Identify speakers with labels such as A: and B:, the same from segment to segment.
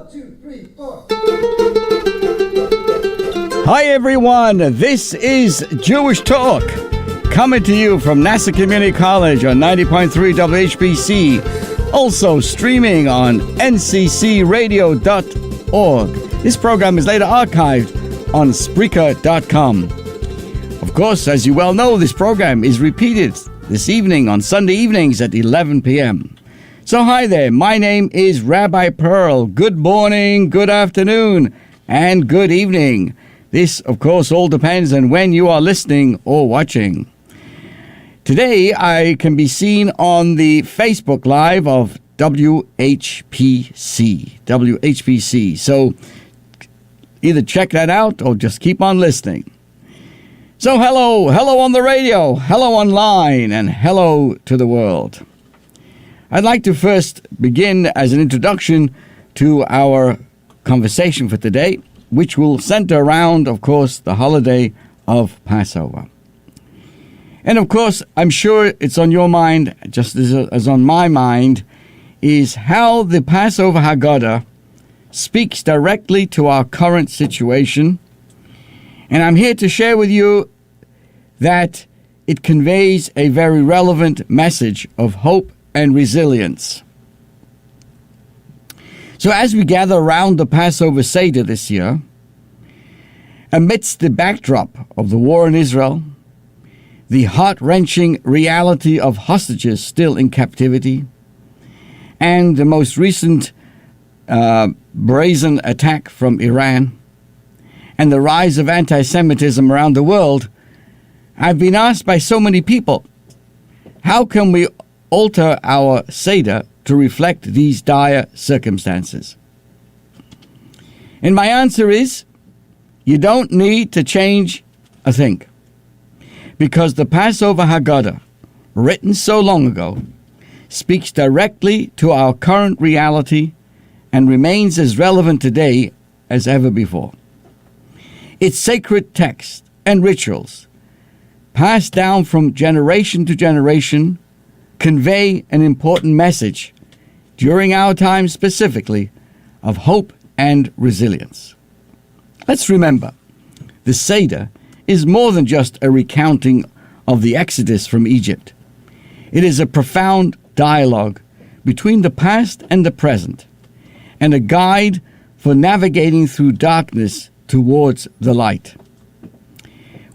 A: 1, 2, 3, 4.
B: Hi everyone, this is Jewish Talk, coming to you from Nassau Community College on 90.3 WHBC, also streaming on nccradio.org. This program is later archived on Spreaker.com. Of course, as you well know, this program is repeated this evening on Sunday evenings at 11 p.m. So hi there, my name is Rabbi Perl. Good morning, good afternoon, and good evening. This, of course, all depends on when you are listening or watching. Today, I can be seen on the Facebook Live of WHPC. So either check that out or just keep on listening. So hello on the radio, hello online, and hello to the world. I'd like to first begin as an introduction to our conversation for today, which will center around, of course, the holiday of Passover. And of course, I'm sure it's on your mind, just as on my mind, is how the Passover Haggadah speaks directly to our current situation. And I'm here to share with you that it conveys a very relevant message of hope and resilience. So as we gather around the Passover Seder this year, amidst the backdrop of the war in Israel, the heart-wrenching reality of hostages still in captivity, and the most recent brazen attack from Iran, and the rise of anti-Semitism around the world, I've been asked by so many people, how can we alter our Seder to reflect these dire circumstances? And my answer is, you don't need to change a thing, because the Passover Haggadah, written so long ago, speaks directly to our current reality and remains as relevant today as ever before. Its sacred text and rituals, passed down from generation to generation, convey an important message during our time specifically of hope and resilience. Let's remember, the Seder is more than just a recounting of the Exodus from Egypt. It is a profound dialogue between the past and the present, and a guide for navigating through darkness towards the light.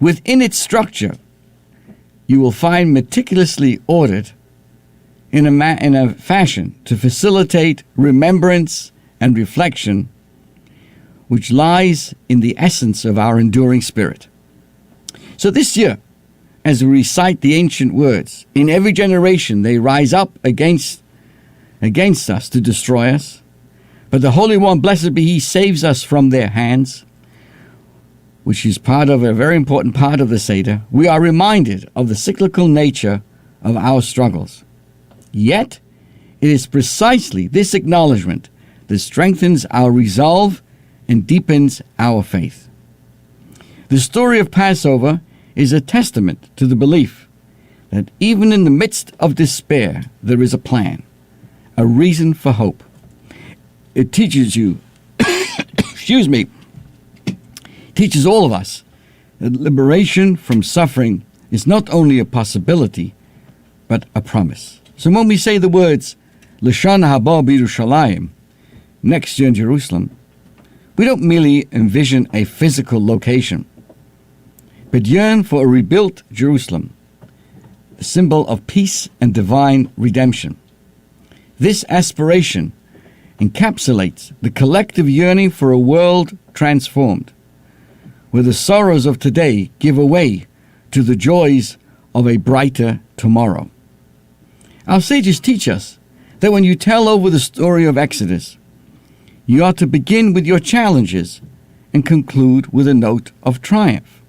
B: Within its structure, you will find meticulously ordered in a fashion to facilitate remembrance and reflection, which lies in the essence of our enduring spirit. So this year, as we recite the ancient words, in every generation they rise up against us to destroy us, but the Holy One, blessed be He, saves us from their hands, which is part of a very important part of the Seder. We are reminded of the cyclical nature of our struggles. Yet, it is precisely this acknowledgement that strengthens our resolve and deepens our faith. The story of Passover is a testament to the belief that even in the midst of despair, there is a plan, a reason for hope. It teaches you, teaches all of us that liberation from suffering is not only a possibility, but a promise. So when we say the words, L'shana haba b'Yerushalayim, next year in Jerusalem, we don't merely envision a physical location, but yearn for a rebuilt Jerusalem, the symbol of peace and divine redemption. This aspiration encapsulates the collective yearning for a world transformed, where the sorrows of today give way to the joys of a brighter tomorrow. Our sages teach us that when you tell over the story of Exodus, you are to begin with your challenges and conclude with a note of triumph.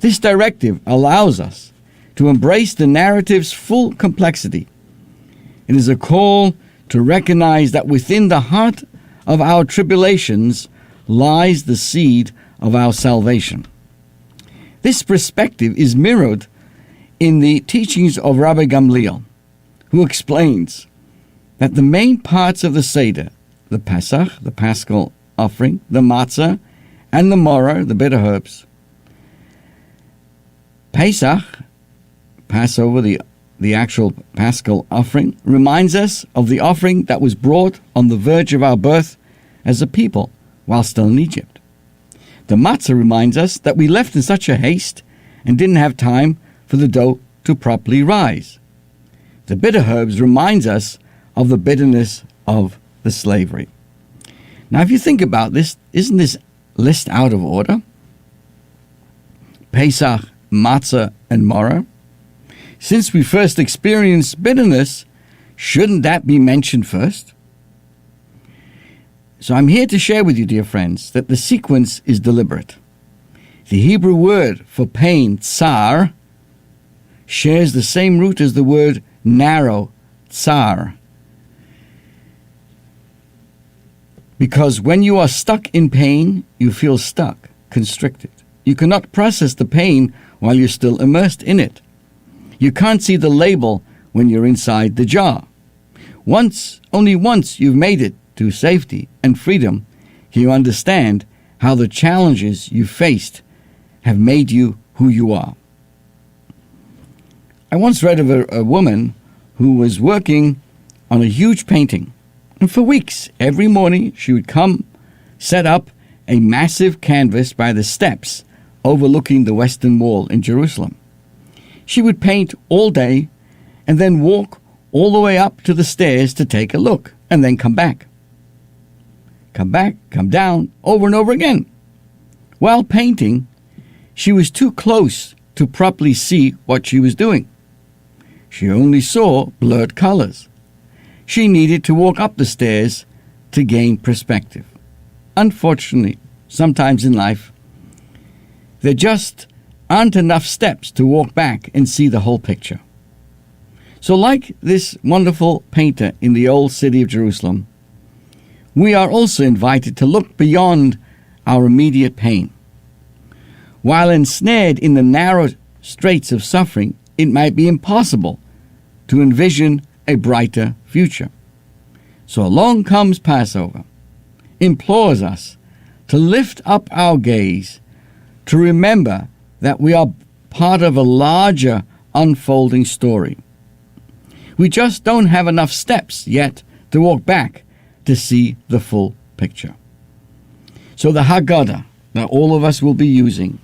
B: This directive allows us to embrace the narrative's full complexity. It is a call to recognize that within the heart of our tribulations lies the seed of our salvation. This perspective is mirrored in the teachings of Rabbi Gamliel, who explains that the main parts of the Seder the Pesach, the Paschal offering, the matzah, and the moror, the bitter herbs. Pesach, Passover, the actual Paschal offering, reminds us of the offering that was brought on the verge of our birth as a people while still in Egypt. The matzah reminds us that we left in such a haste and didn't have time for the dough to properly rise. The bitter herbs reminds us of the bitterness of the slavery. Now, if you think about this, isn't this list out of order? Pesach, matzah, and moror. Since we first experienced bitterness, shouldn't that be mentioned first? So I'm here to share with you, dear friends, that the sequence is deliberate. The Hebrew word for pain, tsar, shares the same root as the word narrow, tsar. Because when you are stuck in pain, you feel stuck, constricted. You cannot process the pain while you're still immersed in it. You can't see the label when you're inside the jar. Only once you've made it to safety and freedom, can you understand how the challenges you faced have made you who you are. I once read of a woman who was working on a huge painting. And for weeks, every morning, she would come, set up a massive canvas by the steps overlooking the Western Wall in Jerusalem. She would paint all day and then walk all the way up to the stairs to take a look and then come back. Come back, come down, over and over again. While painting, she was too close to properly see what she was doing. She only saw blurred colors. She needed to walk up the stairs to gain perspective. Unfortunately, sometimes in life, there just aren't enough steps to walk back and see the whole picture. So like this wonderful painter in the old city of Jerusalem, we are also invited to look beyond our immediate pain. While ensnared in the narrow straits of suffering, it might be impossible to envision a brighter future. So along comes Passover, implores us to lift up our gaze, to remember that we are part of a larger unfolding story. We just don't have enough steps yet to walk back to see the full picture. So the Haggadah that all of us will be using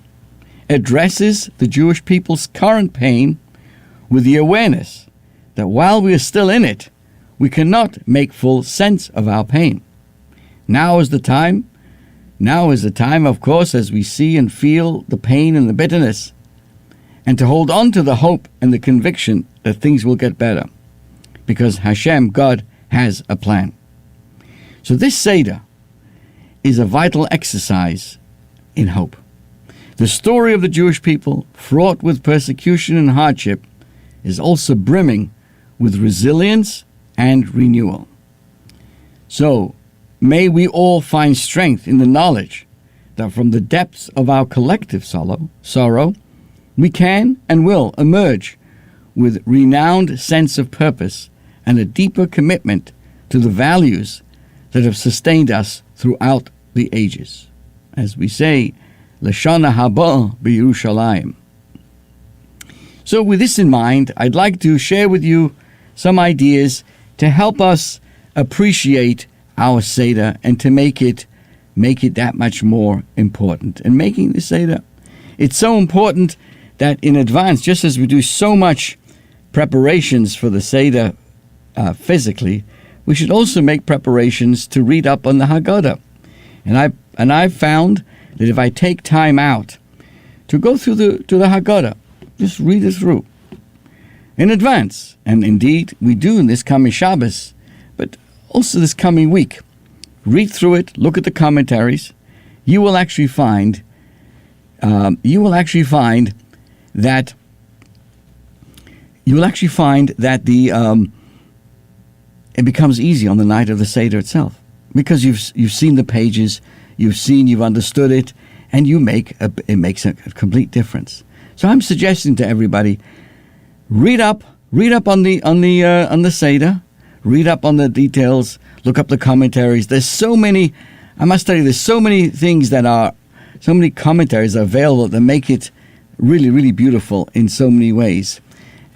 B: addresses the Jewish people's current pain with the awareness that while we are still in it, we cannot make full sense of our pain. Now is the time, of course, as we see and feel the pain and the bitterness, and to hold on to the hope and the conviction that things will get better, because Hashem, God, has a plan. So this Seder is a vital exercise in hope. The story of the Jewish people, fraught with persecution and hardship, is also brimming with resilience and renewal. So, may we all find strength in the knowledge that from the depths of our collective sorrow, we can and will emerge with renowned sense of purpose and a deeper commitment to the values that have sustained us throughout the ages. As we say, Lashana haba b'Yerushalayim. So with this in mind, I'd like to share with you some ideas to help us appreciate our Seder and to make it that much more important. And making the Seder, it's so important that in advance, just as we do so much preparations for the Seder physically, we should also make preparations to read up on the Haggadah. And I've found that if I take time out to go through the Haggadah, just read it through in advance, and indeed we do in this coming Shabbos, but also this coming week, read through it, look at the commentaries. You will actually find that it becomes easy on the night of the Seder itself, because you've seen the pages, you've understood it, and it makes a complete difference. So I'm suggesting to everybody, read up on the Seder, read up on the details, look up the commentaries. There's so many, I must tell you, there's so many things so many commentaries are available that make it really, really beautiful in so many ways.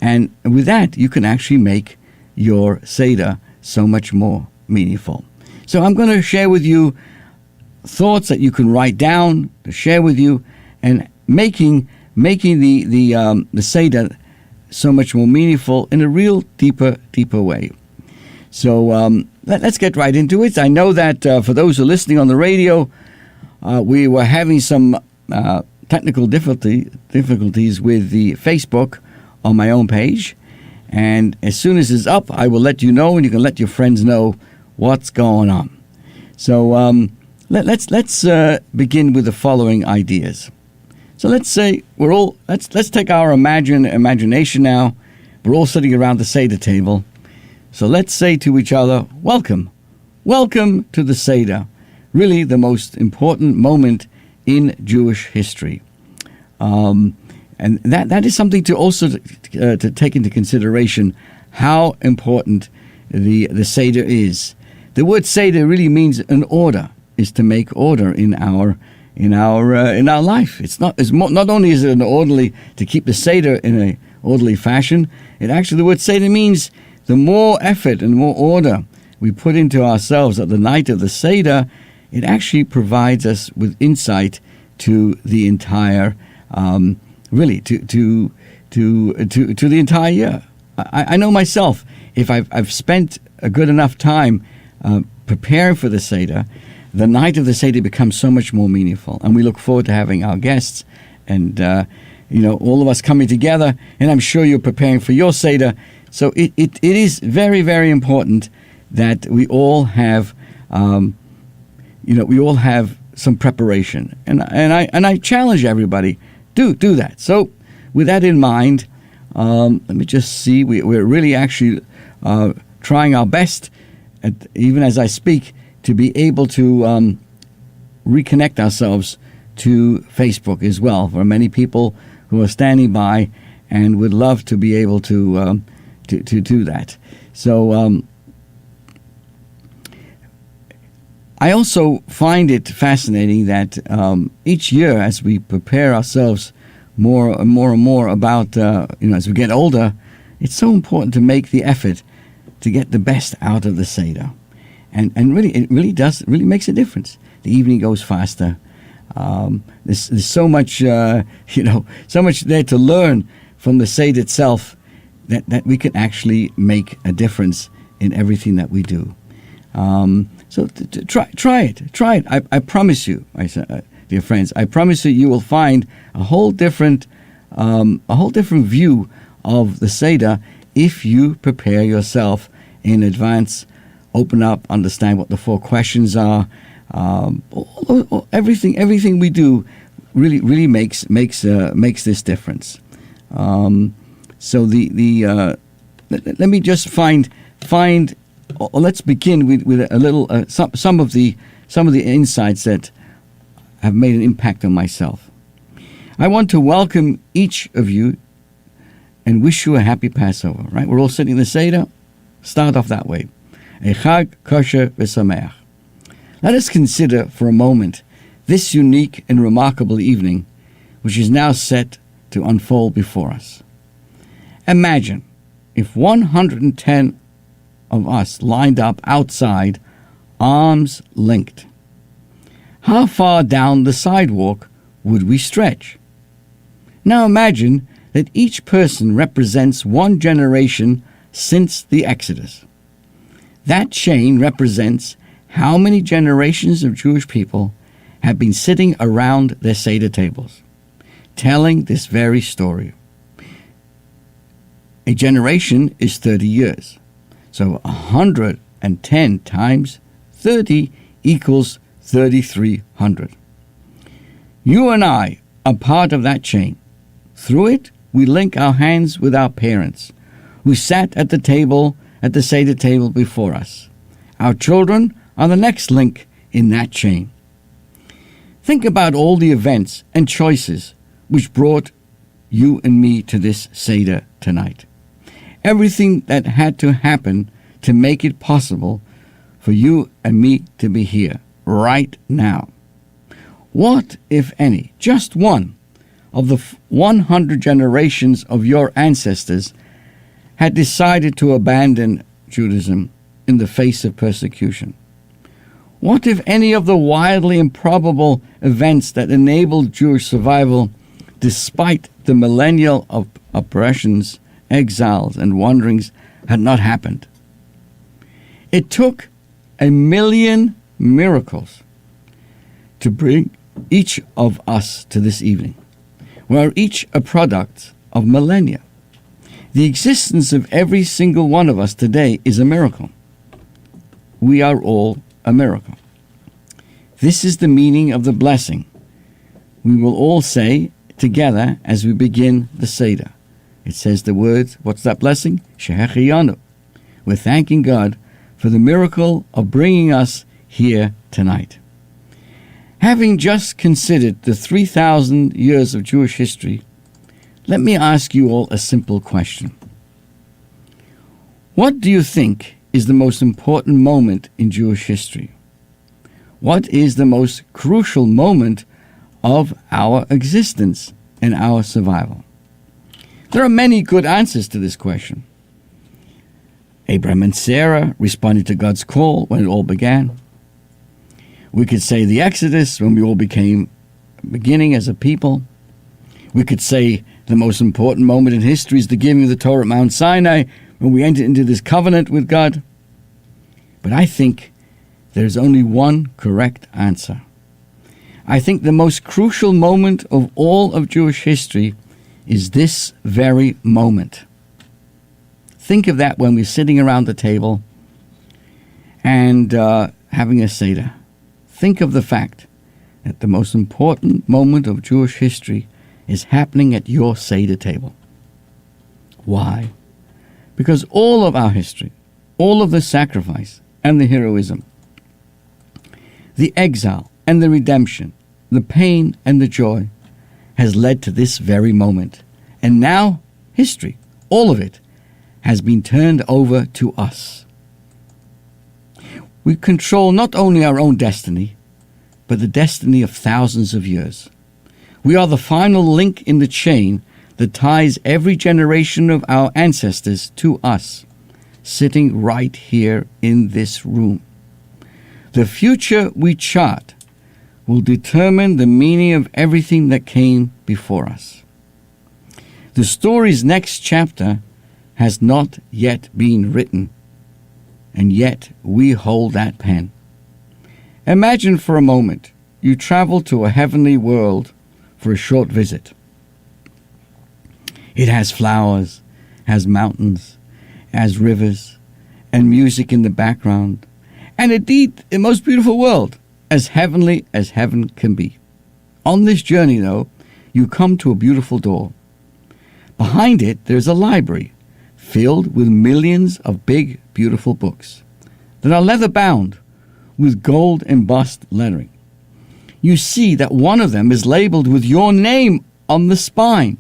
B: And with that, you can actually make your Seder so much more meaningful. So I'm going to share with you thoughts that you can write down, to share with you, and making the Seder so much more meaningful in a real deeper way. So let's get right into it. I know that for those who are listening on the radio, we were having some technical difficulties with the Facebook on my own page. And as soon as it's up, I will let you know, and you can let your friends know what's going on. So let's begin with the following ideas. So let's say let's take our imagination now. We're all sitting around the Seder table. So let's say to each other, welcome to the Seder, really the most important moment in Jewish history. And that is something to also to take into consideration, how important the Seder is. The word Seder really means an order, is to make order in our life. Not only is it an orderly to keep the Seder in a orderly fashion. The word Seder means the more effort and more order we put into ourselves at the night of the Seder, it actually provides us with insight to the entire. Really, to the entire year. I know myself, if I've spent a good enough time preparing for the Seder, the night of the Seder becomes so much more meaningful. And we look forward to having our guests and, all of us coming together. And I'm sure you're preparing for your Seder. So it is very, very important that we all have, some preparation. And I challenge everybody, do that. So with that in mind, let me just see. We're really actually trying our best, even as I speak, to be able to reconnect ourselves to Facebook as well. For many people who are standing by and would love to be able to do that. So I also find it fascinating that each year, as we prepare ourselves more and more about, as we get older, it's so important to make the effort to get the best out of the Seder. And really, it really makes a difference. The evening goes faster. There's so much, so much there to learn from the Seder itself that we can actually make a difference in everything that we do. So try it. I promise you, dear friends, I promise you will find a whole different view of the Seder if you prepare yourself in advance, open up, understand what the 4 questions are. Everything we do really makes this difference. So let me just find. Let's begin with a little some of the insights that have made an impact on myself. I want to welcome each of you and wish you a happy Passover. Right, we're all sitting in the Seder. Start off that way. Echag kosher v'sameach. Let us consider for a moment this unique and remarkable evening, which is now set to unfold before us. Imagine if 110 of us lined up outside, arms linked. How far down the sidewalk would we stretch? Now imagine that each person represents one generation since the Exodus. That chain represents how many generations of Jewish people have been sitting around their Seder tables, telling this very story. A generation is 30 years. So 110 times 30 equals 3,300. You and I are part of that chain. Through it, we link our hands with our parents, who sat at the Seder table before us. Our children are the next link in that chain. Think about all the events and choices which brought you and me to this Seder tonight. Everything that had to happen to make it possible for you and me to be here right now. What, if any, just one of the 100 generations of your ancestors had decided to abandon Judaism in the face of persecution? What if any of the wildly improbable events that enabled Jewish survival despite the millennial of oppressions, exiles, and wanderings had not happened? It took 1,000,000 miracles to bring each of us to this evening. We are each a product of millennia. The existence of every single one of us today is a miracle. We are all a miracle. This is the meaning of the blessing we will all say together as we begin the Seder. It says the words, what's that blessing? Shehecheyanu. We're thanking God for the miracle of bringing us here tonight. Having just considered the 3,000 years of Jewish history, let me ask you all a simple question. What do you think is the most important moment in Jewish history? What is the most crucial moment of our existence and our survival? There are many good answers to this question. Abraham and Sarah responded to God's call when it all began. We could say the Exodus, when we all became beginning as a people. We could say the most important moment in history is the giving of the Torah at Mount Sinai, when we entered into this covenant with God. But I think there's only one correct answer. I think the most crucial moment of all of Jewish history is this very moment. Think of that when we're sitting around the table and having a Seder. Think of the fact that the most important moment of Jewish history is happening at your Seder table. Why? Because all of our history, all of the sacrifice and the heroism, the exile and the redemption, the pain and the joy, has led to this very moment. And now, history, all of it, has been turned over to us. We control not only our own destiny, but the destiny of thousands of years. We are the final link in the chain that ties every generation of our ancestors to us, sitting right here in this room. The future we chart will determine the meaning of everything that came before us. The story's next chapter has not yet been written, and yet we hold that pen. Imagine for a moment you travel to a heavenly world for a short visit. It has flowers, has mountains, has rivers, and music in the background, and indeed the most beautiful world, as heavenly as heaven can be. On this journey, though, you come to a beautiful door. Behind it, there's a library filled with millions of big, beautiful books that are leather-bound with gold-embossed lettering. You see that one of them is labeled with your name on the spine.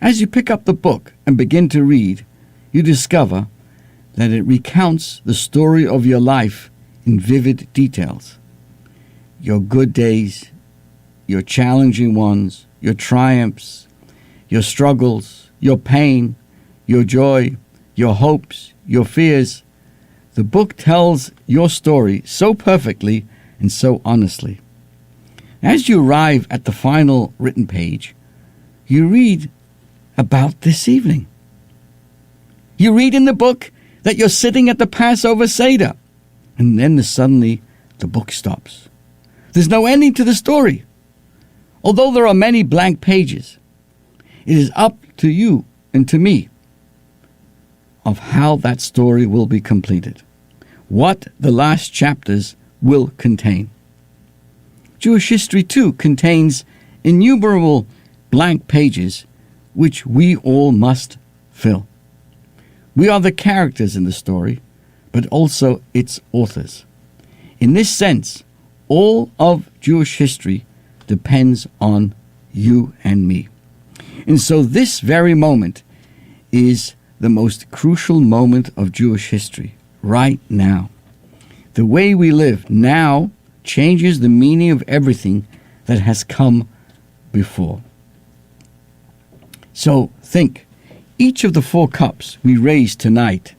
B: As you pick up the book and begin to read, you discover that it recounts the story of your life in vivid details. Your good days, your challenging ones, your triumphs, your struggles, your pain, your joy, your hopes, your fears. The book tells your story so perfectly and so honestly. As you arrive at the final written page, you read about this evening. You read in the book that you're sitting at the Passover Seder, and then suddenly the book stops. There's no ending to the story. Although there are many blank pages, it is up to you and to me of how that story will be completed, what the last chapters will contain. Jewish history, too, contains innumerable blank pages which we all must fill. We are the characters in the story, but also its authors. In this sense, all of Jewish history depends on you and me. And so this very moment is the most crucial moment of Jewish history, right now. The way we live now changes the meaning of everything that has come before. So think, each of the 4 cups we raise tonight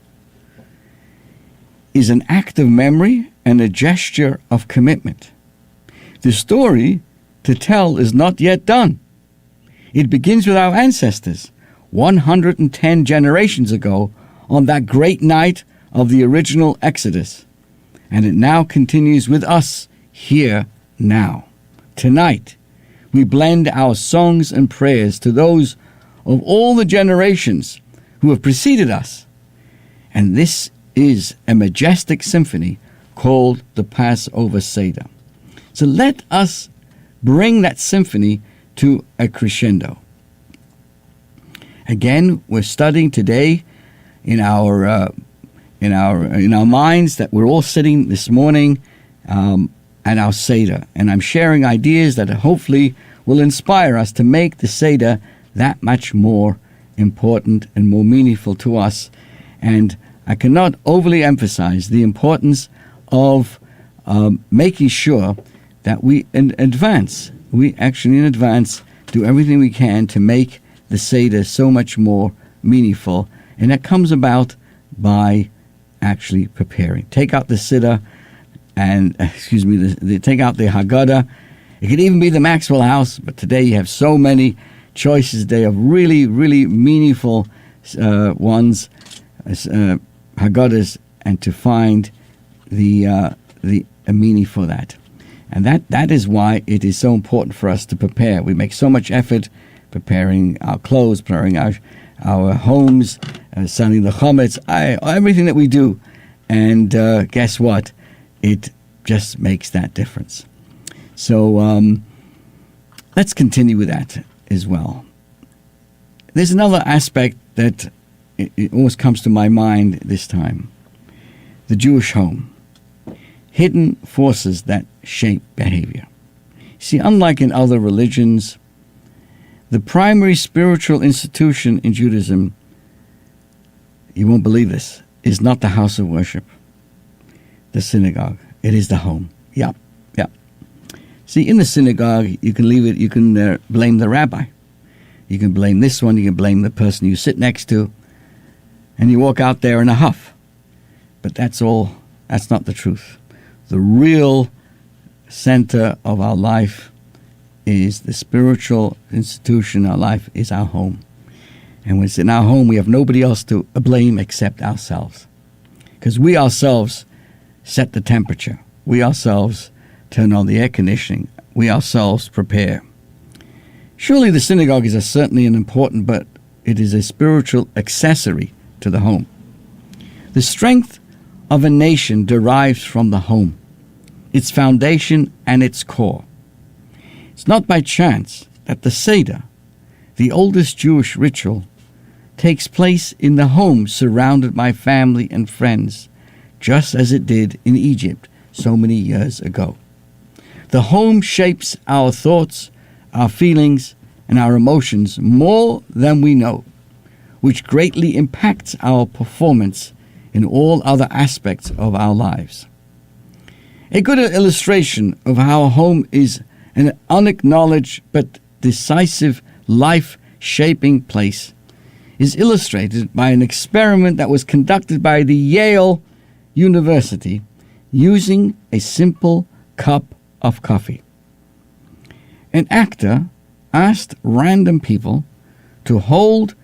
B: is an act of memory and a gesture of commitment. The story to tell is not yet done. It begins with our ancestors 110 generations ago on that great night of the original Exodus. And it now continues with us here now. Tonight, we blend our songs and prayers to those of all the generations who have preceded us. And this is a majestic symphony called the Passover Seder. So let us bring that symphony to a crescendo. Again, we're studying today in our minds that we're all sitting this morning at our Seder, and I'm sharing ideas that hopefully will inspire us to make the Seder that much more important and more meaningful to us. And I cannot overly emphasize the importance of making sure that we in advance do everything we can to make the Seder so much more meaningful. And that comes about by actually preparing. Take out the Siddur and, take out the Haggadah. It could even be the Maxwell House, but today you have so many choices today of really, really meaningful ones, Haggadahs, and to find the meaning for that. And that is why it is so important for us to prepare. We make so much effort preparing our clothes, preparing our homes, selling the chametz, everything that we do. And guess what? It just makes that difference. So let's continue with that as well. There's another aspect that it always comes to my mind this time. The Jewish home. Hidden forces that shape behavior. See, unlike in other religions, the primary spiritual institution in Judaism, you won't believe this, is not the house of worship, the synagogue. It is the home. Yep. See, in the synagogue, you can blame the rabbi. You can blame this one, you can blame the person you sit next to, and you walk out there in a huff. But that's not the truth. The real center of our life is the spiritual institution. Our life is our home. And when it's in our home, we have nobody else to blame except ourselves. Because we ourselves set the temperature. We ourselves turn on the air conditioning. We ourselves prepare. Surely the synagogue is certainly an important, but it is a spiritual accessory to the home. The strength of a nation derives from the home, its foundation and its core. It's not by chance that the Seder, the oldest Jewish ritual, takes place in the home surrounded by family and friends, just as it did in Egypt so many years ago. The home shapes our thoughts, our feelings, and our emotions more than we know, which greatly impacts our performance in all other aspects of our lives. A good illustration of how a home is an unacknowledged but decisive life-shaping place is illustrated by an experiment that was conducted by the Yale University using a simple cup of coffee. An actor asked random people to hold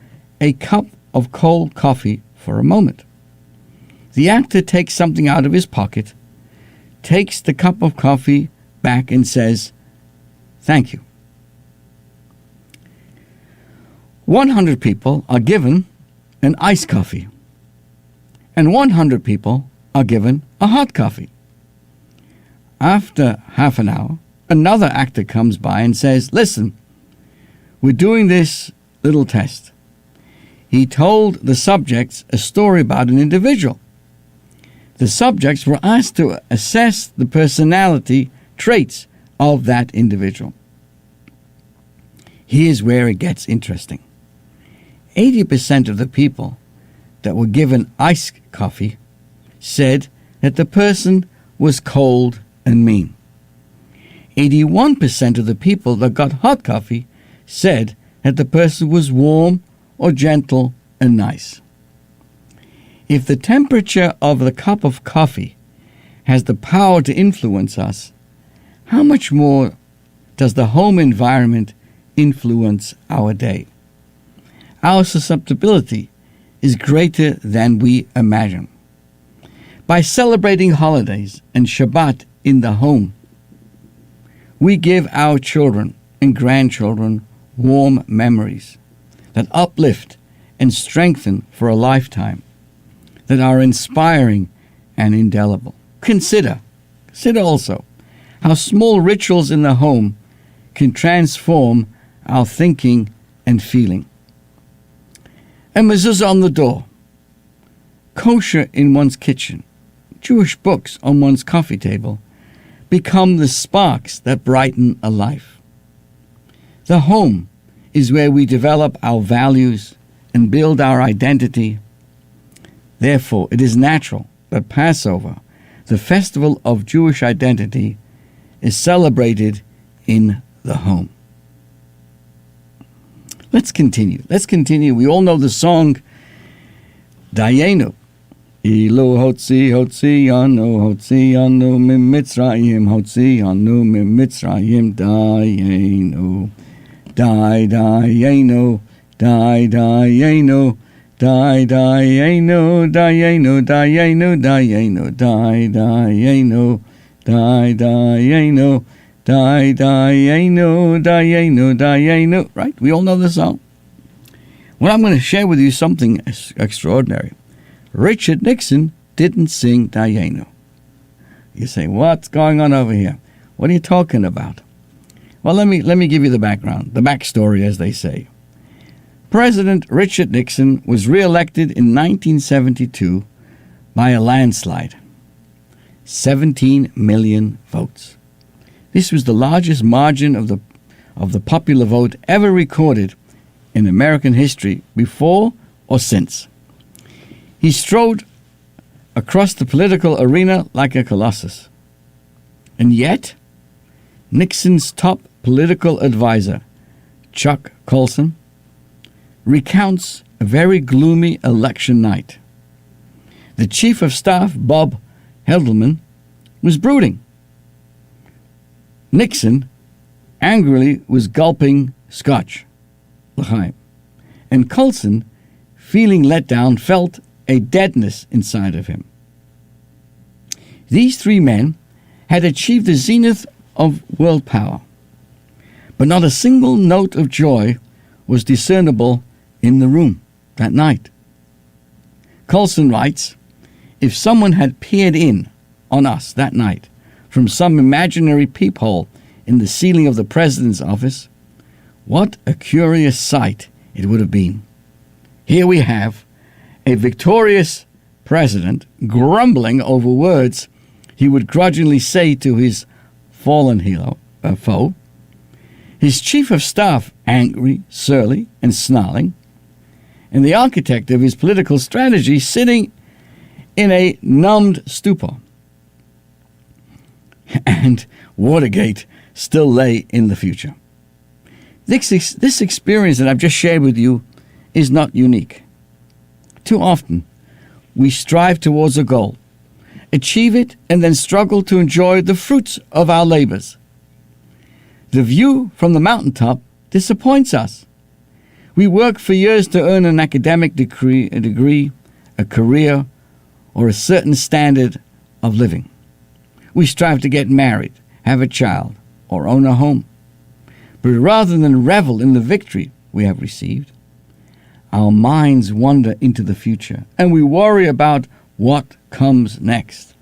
B: a cup of cold coffee for a moment. The actor takes something out of his pocket, takes the cup of coffee back and says, "Thank you." 100 people are given an iced coffee, and 100 people are given a hot coffee. After half an hour, another actor comes by and says, "Listen, we're doing this little test." He told the subjects a story about an individual. The subjects were asked to assess the personality traits of that individual. Here's where it gets interesting. 80% of the people that were given iced coffee said that the person was cold and mean. 81% of the people that got hot coffee said that the person was warm or gentle and nice. If the temperature of the cup of coffee has the power to influence us, how much more does the home environment influence our day? Our susceptibility is greater than we imagine. By celebrating holidays and Shabbat in the home, we give our children and grandchildren warm memories that uplift and strengthen for a lifetime, that are inspiring and indelible. Consider also how small rituals in the home can transform our thinking and feeling. A mezuzah on the door, kosher in one's kitchen, Jewish books on one's coffee table become the sparks that brighten a life. The home is where we develop our values and build our identity. Therefore, it is natural that Passover, the festival of Jewish identity, is celebrated in the home. Let's continue. We all know the song, Dayenu. Ilo hotzianu mimitzrayim, hotzianu mimitzrayim, Dayenu. Dayenu, Dayenu, Dayenu, Dayenu, Dayenu, Dayenu, Dayenu, Dayenu, Dayenu, Dayenu. Right? We all know the song. Well, I'm going to share with you something extraordinary. Richard Nixon didn't sing Dayenu. You say, what's going on over here? What are you talking about? Well, let me give you the background, the backstory, as they say. President Richard Nixon was re-elected in 1972 by a landslide, 17 million votes. This was the largest margin of the popular vote ever recorded in American history, before or since. He strode across the political arena like a colossus. And yet, Nixon's top political advisor, Chuck Colson, recounts a very gloomy election night. The chief of staff, Bob Helderman, was brooding. Nixon angrily was gulping scotch, l'chaim, and Colson, feeling let down, felt a deadness inside of him. These three men had achieved the zenith of world power, but not a single note of joy was discernible in the room that night. Colson writes, if someone had peered in on us that night from some imaginary peephole in the ceiling of the president's office, what a curious sight it would have been. Here we have a victorious president grumbling over words he would grudgingly say to his fallen foe, his chief of staff angry, surly, and snarling, and the architect of his political strategy sitting in a numbed stupor. And Watergate still lay in the future. This experience that I've just shared with you is not unique. Too often, we strive towards a goal, achieve it, and then struggle to enjoy the fruits of our labors. The view from the mountaintop disappoints us. We work for years to earn an academic degree, a career, or a certain standard of living. We strive to get married, have a child, or own a home. But rather than revel in the victory we have received, our minds wander into the future, and we worry about what comes next.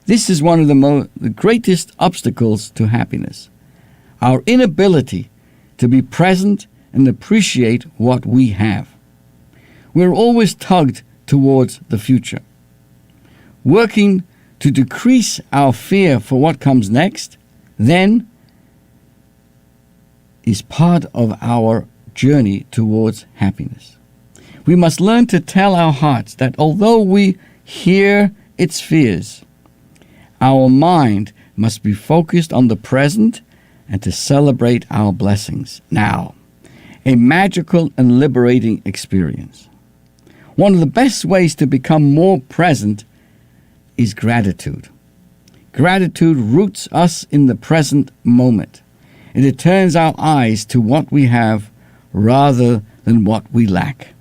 B: This is one of the greatest obstacles to happiness, our inability to be present and appreciate what we have. We're always tugged towards the future. Working to decrease our fear for what comes next, then, is part of our journey towards happiness. We must learn to tell our hearts that although we hear its fears, our mind must be focused on the present and to celebrate our blessings now. A magical and liberating experience. One of the best ways to become more present is gratitude. Gratitude roots us in the present moment, and it turns our eyes to what we have rather than what we lack.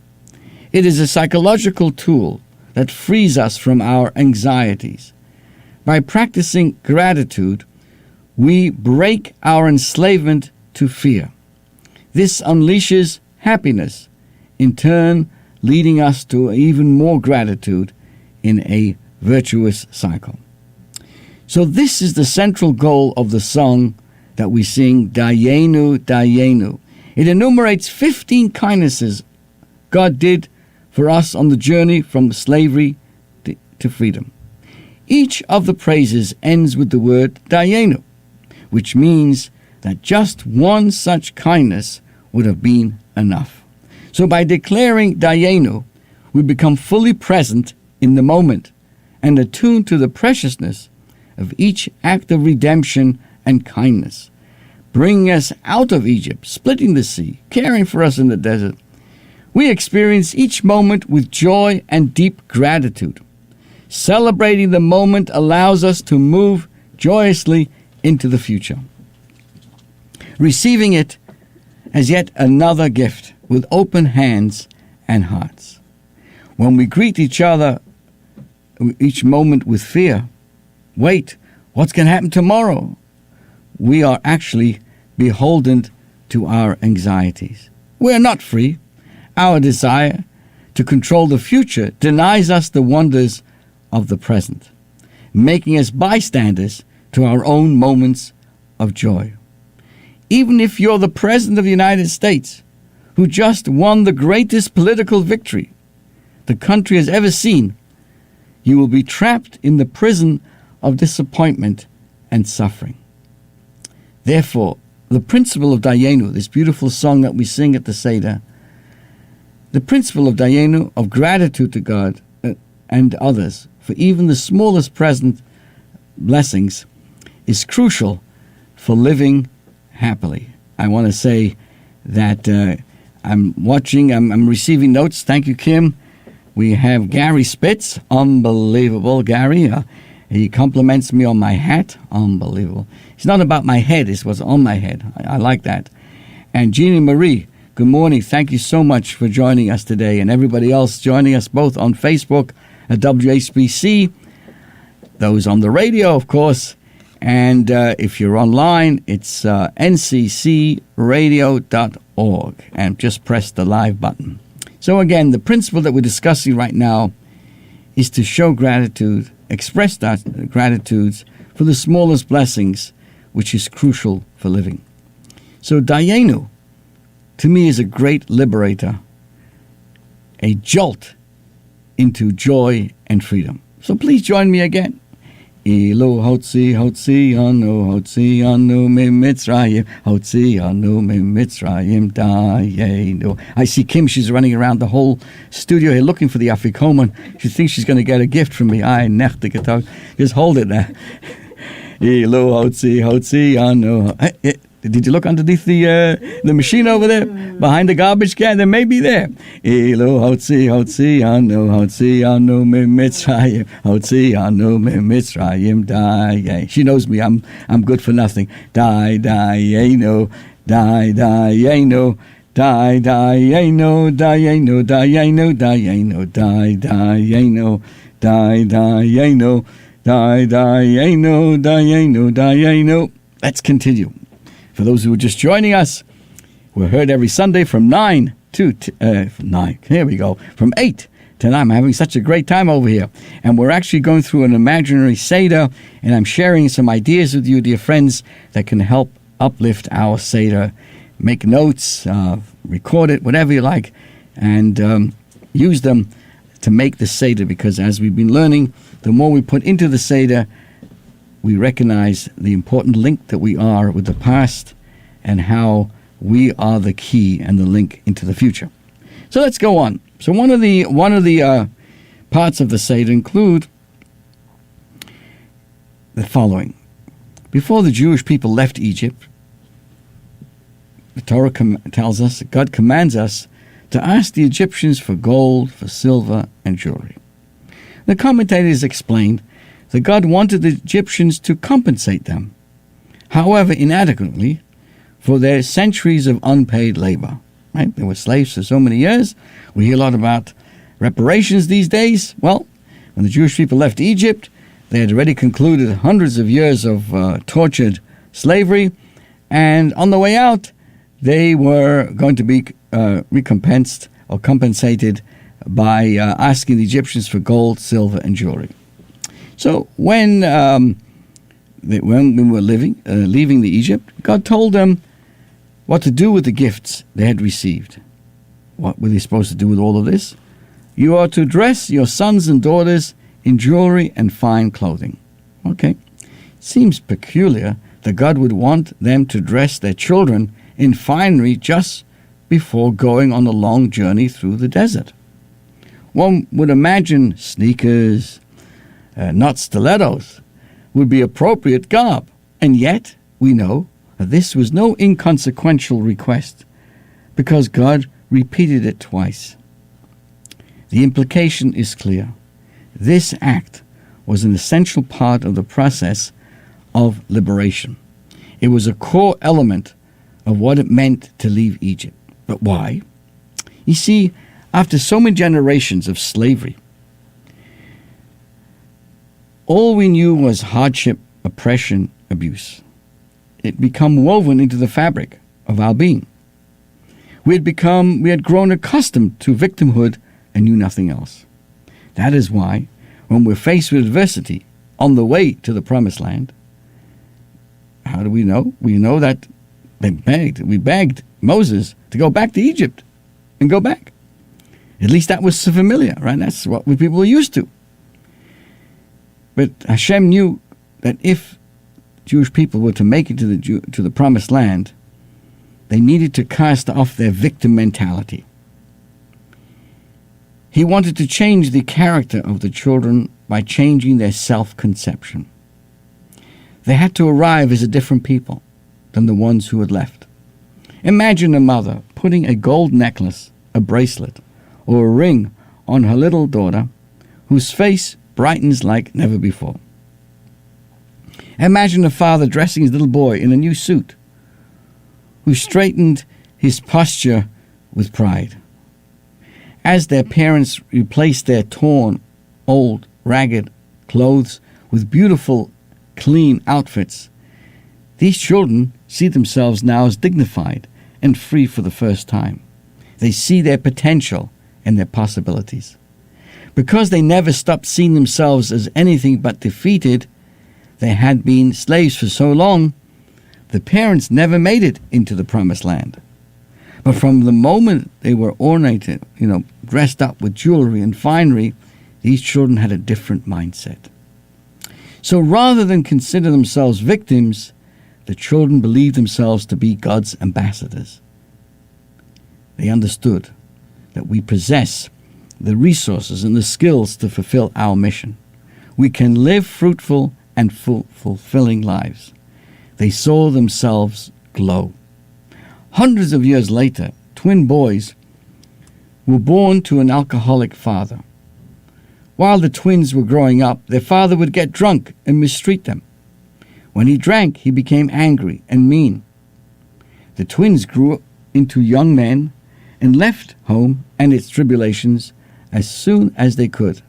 B: It is a psychological tool that frees us from our anxieties. By practicing gratitude, we break our enslavement to fear. This unleashes happiness, in turn leading us to even more gratitude in a virtuous cycle. So this is the central goal of the song that we sing, Dayenu, Dayenu. It enumerates 15 kindnesses God did for us on the journey from slavery to freedom. Each of the praises ends with the word Dayenu, which means that just one such kindness would have been enough. So by declaring Dayenu, we become fully present in the moment and attuned to the preciousness of each act of redemption and kindness, bringing us out of Egypt, splitting the sea, caring for us in the desert. We experience each moment with joy and deep gratitude. Celebrating the moment allows us to move joyously into the future, receiving it as yet another gift with open hands and hearts. When we greet each other each moment with fear, wait, what's going to happen tomorrow? We are actually beholden to our anxieties. We are not free. Our desire to control the future denies us the wonders of the present, making us bystanders to our own moments of joy. Even if you're the President of the United States, who just won the greatest political victory the country has ever seen, you will be trapped in the prison of disappointment and suffering. Therefore, the principle of Dayenu, this beautiful song that we sing at the Seder, the principle of Dayenu, of gratitude to God and others for even the smallest present blessings, is crucial for living happily. I want to say that I'm receiving notes. Thank you, Kim. We have Gary Spitz, unbelievable. Gary, he compliments me on my hat, unbelievable. It's not about my head, it's what's on my head. I like that. And Jeannie Marie, good morning. Thank you so much for joining us today, and everybody else joining us both on Facebook at WHBC, those on the radio, of course, and if you're online, it's nccradio.org, and just press the live button. So again, the principle that we're discussing right now is to show gratitude, express that gratitude for the smallest blessings, which is crucial for living. So Dayenu, to me, is a great liberator, a jolt into joy and freedom. So please join me again. Elo hotzi anu me Mitzrayim, hotzi anu me Mitzrayim Dayenu. I see Kim, she's running around the whole studio here looking for the afikoman. She thinks she's going to get a gift from me. I nechte getalkt. Just hold it there. Elo hotzi anu. Did you look underneath the machine over there? Behind the garbage can? They may be there. Elo hotzi anu me Mitzrayim, hotzi anu me Mitzrayim Dayenu. She knows me. I'm good for nothing. Dayenu, Dayenu, Dayenu, Dayenu, Dayenu, Dayenu, Dayenu, Dayenu, Dayenu, Dayenu. Let's continue. For those who are just joining us, we're heard every Sunday from 9 to 9. Here we go. From 8 to 9. I'm having such a great time over here. And we're actually going through an imaginary Seder, and I'm sharing some ideas with you, dear friends, that can help uplift our Seder. Make notes, record it, whatever you like, and use them to make the Seder, because as we've been learning, the more we put into the Seder, we recognize the important link that we are with the past and how we are the key and the link into the future. So let's go on. So one of the parts of the Seder include the following. Before the Jewish people left Egypt, the Torah tells us, God commands us to ask the Egyptians for gold, for silver, and jewelry. The commentators explained that God wanted the Egyptians to compensate them, however inadequately, for their centuries of unpaid labor. Right? They were slaves for so many years. We hear a lot about reparations these days. Well, when the Jewish people left Egypt, they had already concluded hundreds of years of tortured slavery, and on the way out, they were going to be recompensed or compensated by asking the Egyptians for gold, silver, and jewelry. So when we were leaving the Egypt, God told them what to do with the gifts they had received. What were they supposed to do with all of this? You are to dress your sons and daughters in jewelry and fine clothing. Okay. Seems peculiar that God would want them to dress their children in finery just before going on a long journey through the desert. One would imagine sneakers, not stilettos, would be appropriate garb. And yet, we know that this was no inconsequential request, because God repeated it twice. The implication is clear. This act was an essential part of the process of liberation. It was a core element of what it meant to leave Egypt. But why? You see, after so many generations of slavery, all we knew was hardship, oppression, abuse. It become woven into the fabric of our being. We had grown accustomed to victimhood and knew nothing else. That is why, when we're faced with adversity on the way to the promised land, how do we know? We know that we begged Moses to go back to Egypt and go back. At least that was familiar, right? That's what people were used to. But Hashem knew that if Jewish people were to make it to the promised land, they needed to cast off their victim mentality. He wanted to change the character of the children by changing their self-conception. They had to arrive as a different people than the ones who had left. Imagine a mother putting a gold necklace, a bracelet, or a ring on her little daughter, whose face brightens like never before. Imagine a father dressing his little boy in a new suit, who straightened his posture with pride. As their parents replaced their torn, old, ragged clothes with beautiful, clean outfits, these children see themselves now as dignified and free for the first time. They see their potential and their possibilities. Because they never stopped seeing themselves as anything but defeated, they had been slaves for so long, the parents never made it into the promised land. But from the moment they were ornated, dressed up with jewelry and finery, these children had a different mindset. So rather than consider themselves victims, the children believed themselves to be God's ambassadors. They understood that we possess the resources and the skills to fulfill our mission. We can live fruitful and fulfilling lives. They saw themselves glow. Hundreds of years later, twin boys were born to an alcoholic father. While the twins were growing up, their father would get drunk and mistreat them. When he drank, he became angry and mean. The twins grew into young men and left home and its tribulations as soon as they could.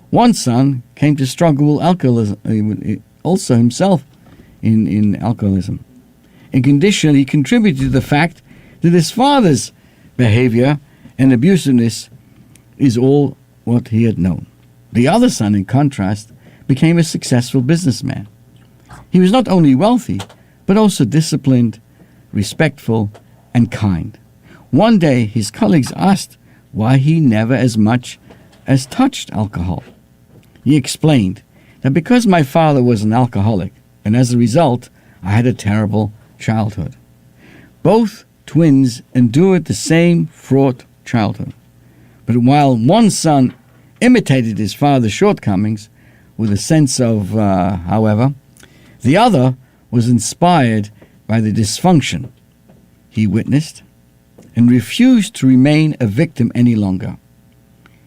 B: One son came to struggle with alcoholism, also himself in alcoholism. In condition, he contributed to the fact that his father's behavior and abusiveness is all what he had known. The other son, in contrast, became a successful businessman. He was not only wealthy, but also disciplined, respectful, and kind. One day, his colleagues asked why he never as much as touched alcohol. He explained that because my father was an alcoholic, and as a result, I had a terrible childhood. Both twins endured the same fraught childhood. But while one son imitated his father's shortcomings with a sense of, however, the other was inspired by the dysfunction he witnessed and refused to remain a victim any longer.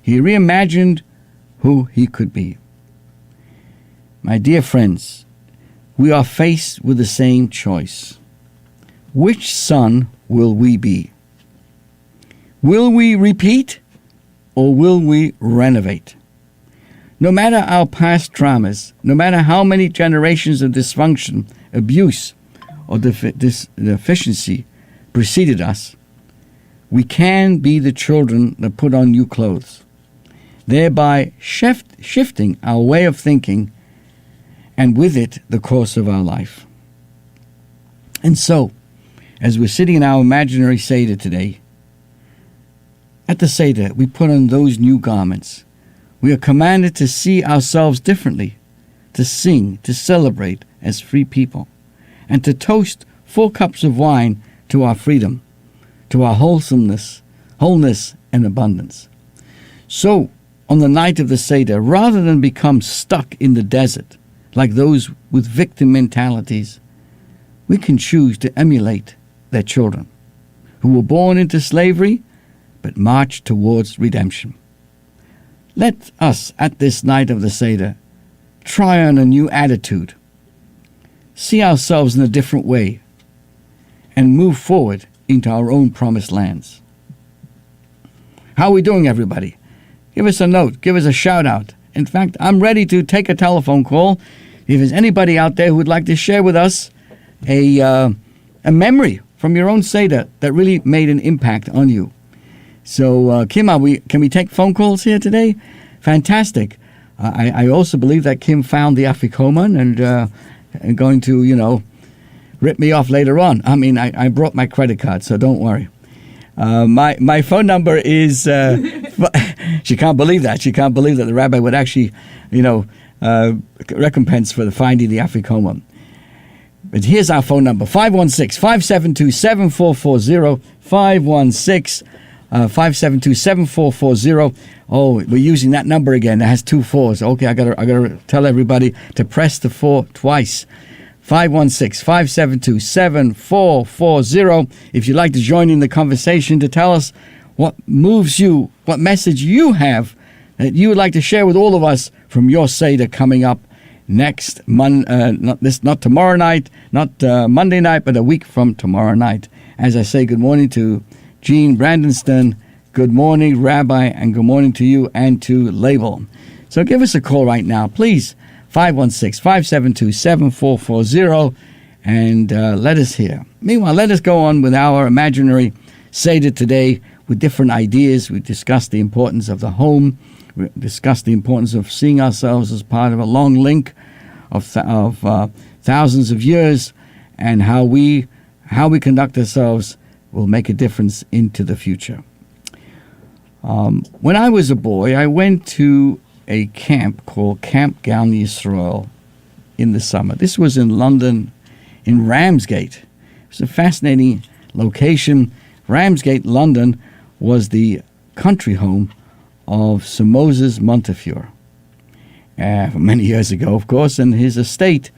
B: He reimagined who he could be. My dear friends, we are faced with the same choice. Which son will we be? Will we repeat or will we renovate? No matter our past traumas, no matter how many generations of dysfunction, abuse, or deficiency preceded us, we can be the children that put on new clothes, thereby shifting our way of thinking and with it the course of our life. And so, as we're sitting in our imaginary Seder today, at the Seder we put on those new garments. We are commanded to see ourselves differently, to sing, to celebrate as free people, and to toast 4 cups of wine to our freedom, to our wholesomeness, wholeness, and abundance. So, on the night of the Seder, rather than become stuck in the desert like those with victim mentalities, we can choose to emulate their children, who were born into slavery but march towards redemption. Let us, at this night of the Seder, try on a new attitude, see ourselves in a different way, and move forward into our own promised lands. How are we doing, everybody? Give us a note, give us a shout out. In fact, I'm ready to take a telephone call if there's anybody out there who would like to share with us a memory from your own Seder that really made an impact on you. So, Kim, can we take phone calls here today? Fantastic. I also believe that Kim found the Afikoman and going to, rip me off later on. I mean, I brought my credit card, so don't worry. My phone number is, she can't believe that. She can't believe that the rabbi would actually, recompense for the finding the Afikoman. But here's our phone number, 516-572-7440, 516-572-7440. Oh, we're using that number again. It has 2 4s. Okay, I gotta tell everybody to press the 4 twice. 516-572-7440. If you'd like to join in the conversation to tell us what moves you, what message you have that you would like to share with all of us from your Seder coming up next not tomorrow night, not Monday night, but a week from tomorrow night. As I say, good morning to Gene Brandonston, good morning, Rabbi, and good morning to you and to Label. So give us a call right now, please, 516-572-7440, and let us hear. Meanwhile, let us go on with our imaginary Seder today with different ideas. We discussed the importance of the home. We discussed the importance of seeing ourselves as part of a long link of thousands of years, and how we conduct ourselves will make a difference into the future. When I was a boy, I went to a camp called Camp Gal Yisrael in the summer. This was in London, in Ramsgate. It was a fascinating location. Ramsgate, London, was the country home of Sir Moses Montefiore. Many years ago, of course, and his estate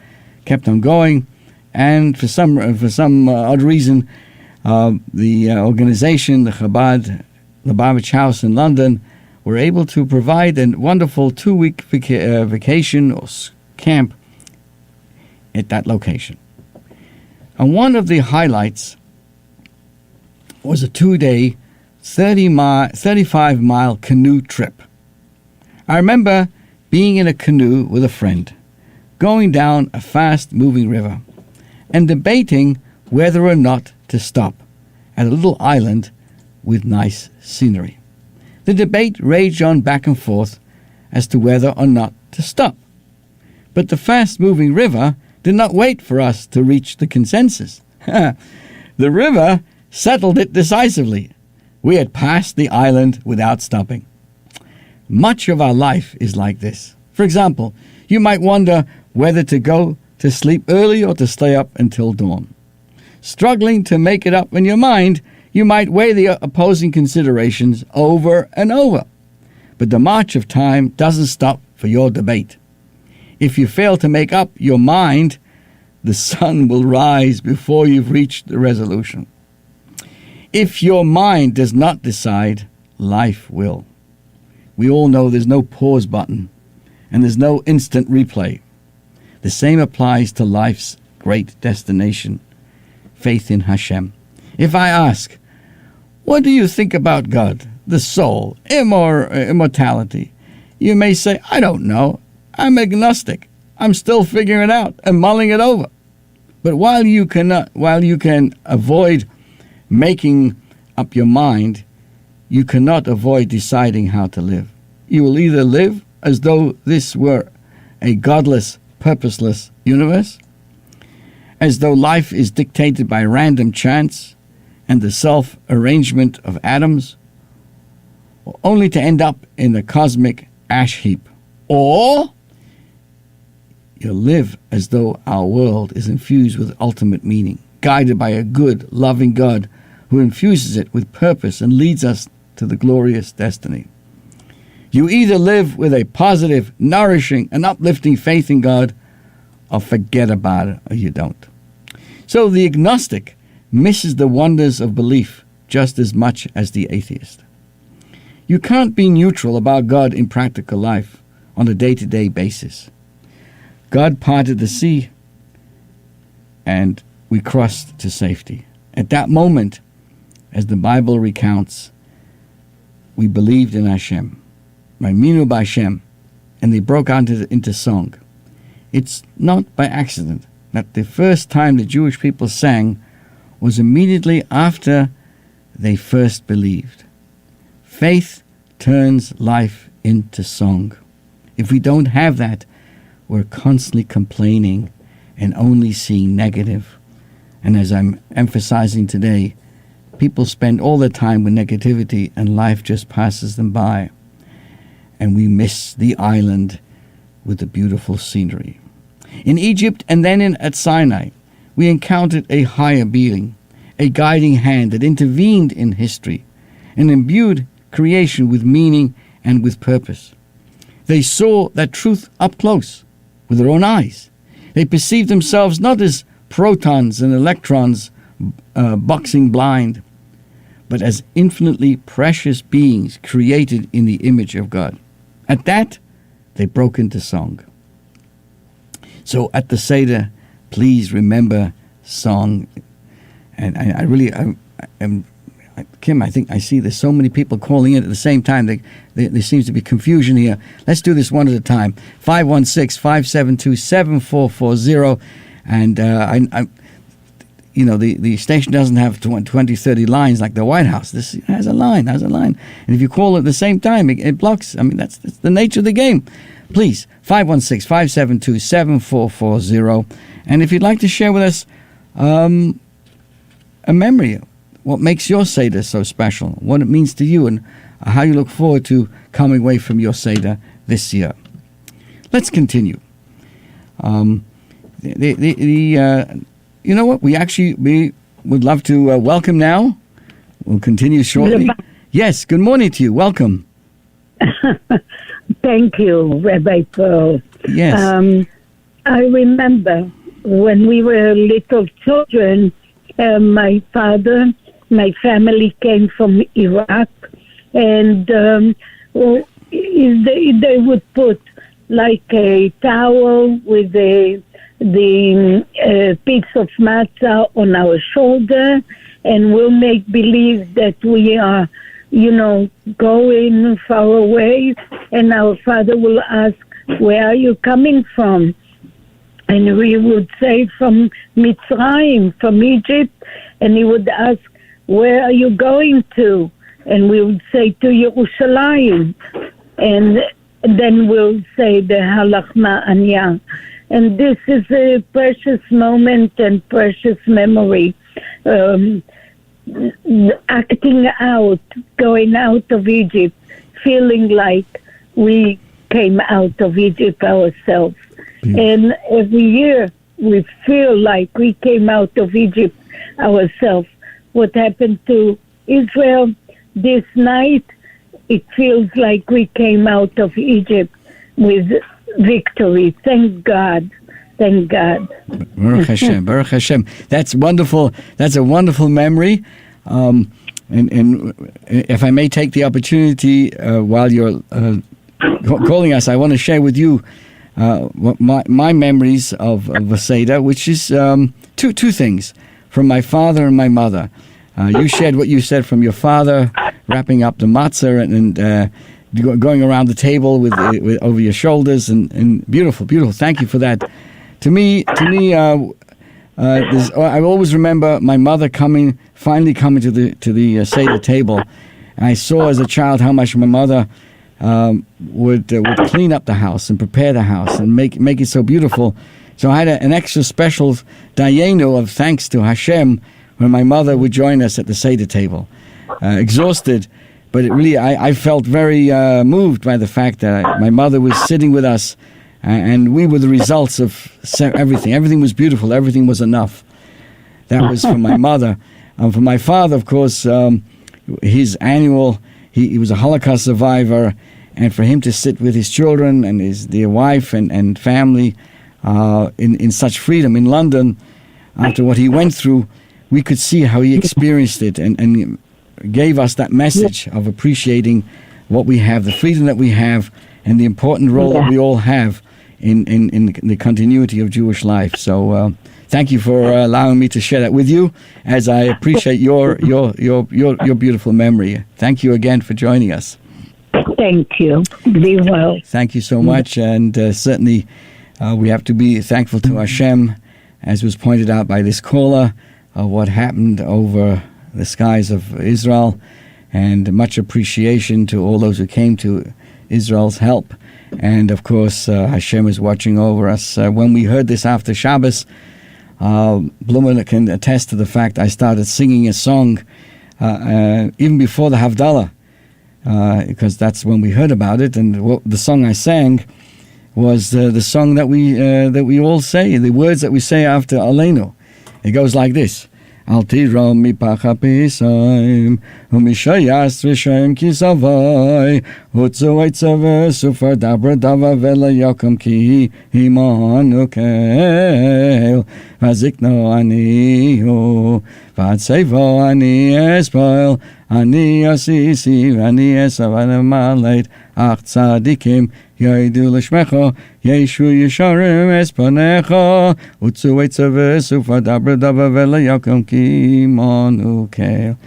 B: kept on going, and for some odd reason, the organization, the Chabad Lubavitch House in London, were able to provide a wonderful 2-week vacation or camp at that location. And one of the highlights was a 2-day, 35-mile canoe trip. I remember being in a canoe with a friend, going down a fast-moving river, and debating whether or not to stop at a little island with nice scenery. The debate raged on back and forth as to whether or not to stop. But the fast-moving river did not wait for us to reach the consensus. The river settled it decisively. We had passed the island without stopping. Much of our life is like this. For example, you might wonder whether to go to sleep early or to stay up until dawn. Struggling to make it up in your mind, You might weigh the opposing considerations over and over, but the march of time doesn't stop for your debate. If you fail to make up your mind, the sun will rise before you've reached the resolution. If your mind does not decide, life will. We all know there's no pause button, and there's no instant replay. The same applies to life's great destination, faith in Hashem. If I ask, what do you think about God, the soul, immortality? You may say, I don't know. I'm agnostic. I'm still figuring it out and mulling it over. But while you can avoid making up your mind, you cannot avoid deciding how to live. You will either live as though this were a godless, purposeless universe, as though life is dictated by random chance and the self-arrangement of atoms, only to end up in the cosmic ash heap. Or you live as though our world is infused with ultimate meaning, guided by a good, loving God who infuses it with purpose and leads us to the glorious destiny. You either live with a positive, nourishing, and uplifting faith in God, or forget about it, or you don't. So the agnostic misses the wonders of belief just as much as the atheist. You can't be neutral about God in practical life on a day-to-day basis. God parted the sea, and we crossed to safety. At that moment, as the Bible recounts, we believed in Hashem, Ma'aminu b'Hashem, and they broke out into song. It's not by accident that the first time the Jewish people sang was immediately after they first believed. Faith turns life into song. If we don't have that, we're constantly complaining and only seeing negative. And as I'm emphasizing today, people spend all their time with negativity and life just passes them by. And we miss the island with the beautiful scenery. In Egypt and then at Sinai, we encountered a higher being, a guiding hand that intervened in history and imbued creation with meaning and with purpose. They saw that truth up close with their own eyes. They perceived themselves not as protons and electrons boxing blind, but as infinitely precious beings created in the image of God. At that, they broke into song. So at the Seder, please remember song. And Kim, I think I see there's so many people calling in at the same time. There seems to be confusion here. Let's do this one at a time. 516-572-7440. And the station doesn't have 20, 30 lines like the White House. This has a line. And if you call at the same time, it blocks. I mean, that's the nature of the game. Please, 516-572-7440. And if you'd like to share with us a memory, what makes your Seder so special, what it means to you, and how you look forward to coming away from your Seder this year. Let's continue. You know what? We would love to welcome now. We'll continue shortly. Yes, good morning to you. Welcome.
A: Thank you, Rabbi Perl.
B: Yes.
A: I remember when we were little children, my family came from Iraq, and they would put like a towel with the piece of matzah on our shoulder, and we'll make believe that we are, going far away, and our father will ask, where are you coming from? And we would say from Mitzrayim, from Egypt, and he would ask, where are you going to? And we would say to Yerushalayim, and then we'll say the Halach Ma'anya. And this is a precious moment and precious memory. Acting out, going out of Egypt, feeling like we came out of Egypt ourselves. And every year we feel like we came out of Egypt ourselves. What happened to Israel, this night, it feels like we came out of Egypt with victory. Thank God. Thank God.
B: Baruch Hashem. Baruch Hashem. That's wonderful. That's a wonderful memory. And if I may take the opportunity while you're calling us, I want to share with you my memories of a Seder, which is two things from my father and my mother. You shared what you said from your father, wrapping up the matzah and going around the table with over your shoulders, and beautiful, beautiful. Thank you for that. To me, I always remember my mother finally coming to the Seder table, and I saw as a child how much my mother would clean up the house and prepare the house and make it so beautiful. So I had an extra special dayenu of thanks to Hashem when my mother would join us at the Seder table, exhausted, but I felt very moved by the fact that my mother was sitting with us, and we were the results of everything. Everything was beautiful. Everything was enough. That was for my mother. For my father, of course, his annual, he was a Holocaust survivor, and for him to sit with his children and his dear wife and family in such freedom in London, after what he went through, we could see how he experienced it and gave us that message of appreciating what we have, the freedom that we have, and the important role that we all have in the continuity of Jewish life. So thank you for allowing me to share that with you, as I appreciate your beautiful memory. Thank you again for joining us.
A: Thank you. Be well.
B: Thank you so much, and certainly we have to be thankful to Hashem, as was pointed out by this caller, of what happened over the skies of Israel, and much appreciation to all those who came to Israel's help. And of course, Hashem is watching over us. When we heard this after Shabbos, Blumen can attest to the fact I started singing a song even before the Havdalah, because that's when we heard about it. And the song I sang was the song that we all say, the words that we say after Aleinu. It goes like this: Al tiram mipacha pisaim, umishayas v'shem kisavai, utzu eitzav sufar dabra dava vela yakum ki himanu kel, vazikno anihu, vadsevo ani espoil, ani asisi, ani esavan maleit, ach tzadikim, Yaidu l'shmecha, Yeshu yesharim espanecha, Utzu eitzav sufa dabra dava vela yakum ki manu kel.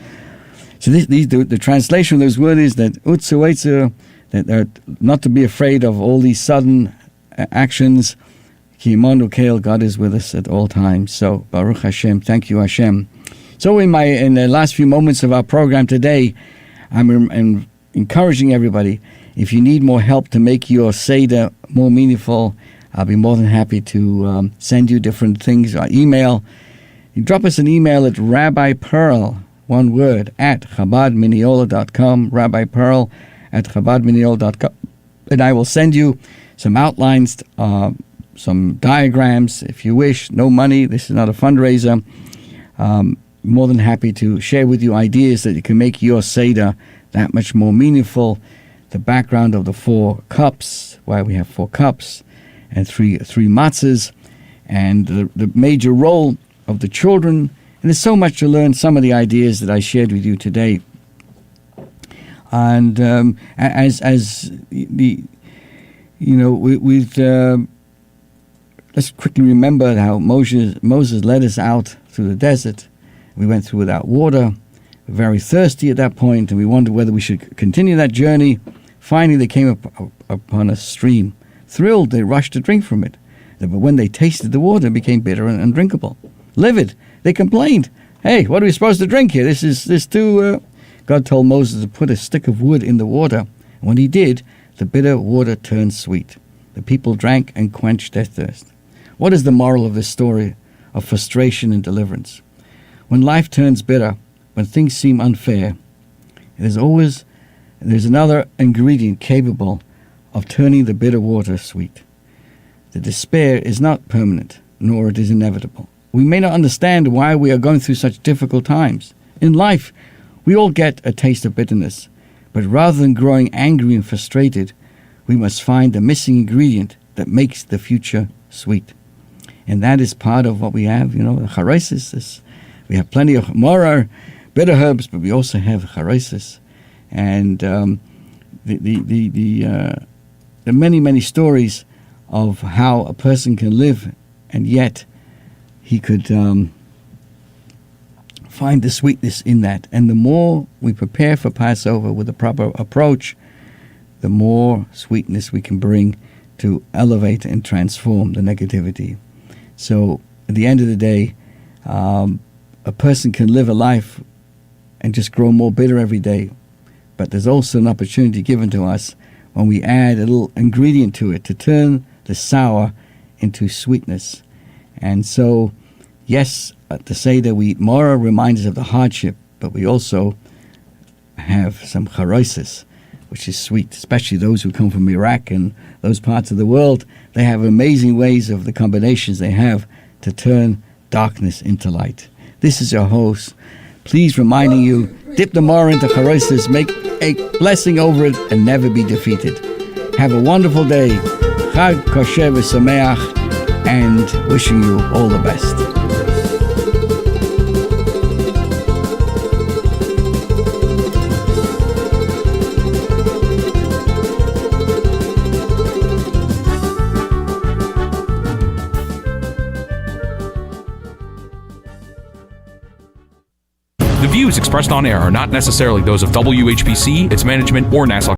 B: So the translation of those words is that Utzu eitzav, that they're not to be afraid of all these sudden actions. Ki manu kel, God is with us at all times. So Baruch Hashem, thank you Hashem. So in the last few moments of our program today, I'm encouraging everybody, if you need more help to make your Seder more meaningful, I'll be more than happy to send you different things or email. You drop us an email at Rabbi Perl, one word, at chabadminiola.com, Rabbi Perl at chabadminiola.com, and I will send you some outlines, some diagrams, if you wish. No money, this is not a fundraiser. More than happy to share with you ideas that you can make your Seder that much more meaningful. The background of the 4 cups, why we have 4 cups and three matzahs, and the major role of the children. And there's so much to learn, some of the ideas that I shared with you today. And let's quickly remember how Moses led us out through the desert. We went through without water. We were very thirsty at that point, and we wondered whether we should continue that journey. Finally, they came upon a stream. Thrilled, they rushed to drink from it. But when they tasted the water, it became bitter and undrinkable. Livid, they complained. Hey, what are we supposed to drink here? This is too... God told Moses to put a stick of wood in the water. And when he did, the bitter water turned sweet. The people drank and quenched their thirst. What is the moral of this story of frustration and deliverance? When life turns bitter, when things seem unfair, there's another ingredient capable of turning the bitter water sweet. The despair is not permanent, nor it is inevitable. We may not understand why we are going through such difficult times. In life, We all get a taste of bitterness, but rather than growing angry and frustrated, we must find the missing ingredient that makes the future sweet. And that is part of what we have, the charosis. We have plenty of morar, bitter herbs, but we also have charosis. And the many, many stories of how a person can live, and yet he could find the sweetness in that. And the more we prepare for Passover with a proper approach, the more sweetness we can bring to elevate and transform the negativity. So at the end of the day, a person can live a life and just grow more bitter every day. But there's also an opportunity given to us when we add a little ingredient to it to turn the sour into sweetness. And so, yes, at the Seder we eat more, reminds us of the hardship, but we also have some charosis, which is sweet, especially those who come from Iraq and those parts of the world. They have amazing ways of the combinations they have to turn darkness into light. This is your host, please reminding you, dip the maror into charosis, make a blessing over it, and never be defeated. Have a wonderful day. Chag kosher v'sameach, and wishing you all the best.
C: The views expressed on air are not necessarily those of WHPC, its management, or Nassau